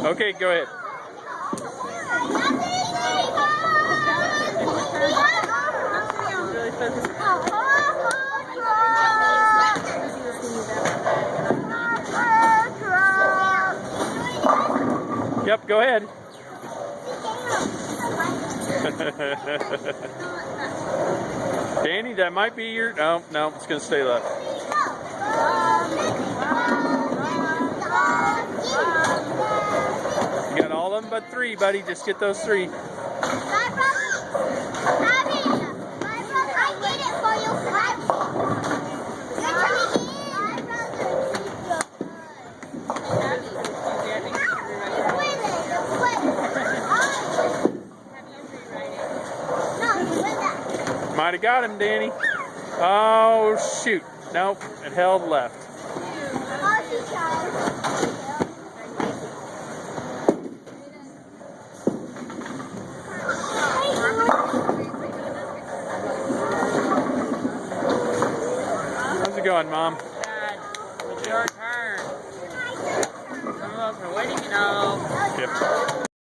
Okay, go ahead. Yep, go ahead. Danny, that might be your... No, no, it's going to stay left. You got all of them but 3, buddy. Just get those 3. Might have got him, Danny. Oh, shoot. Nope, it held left. How's it going, Mom? Dad, it's your turn. Come up, we're waiting, you know. Yep.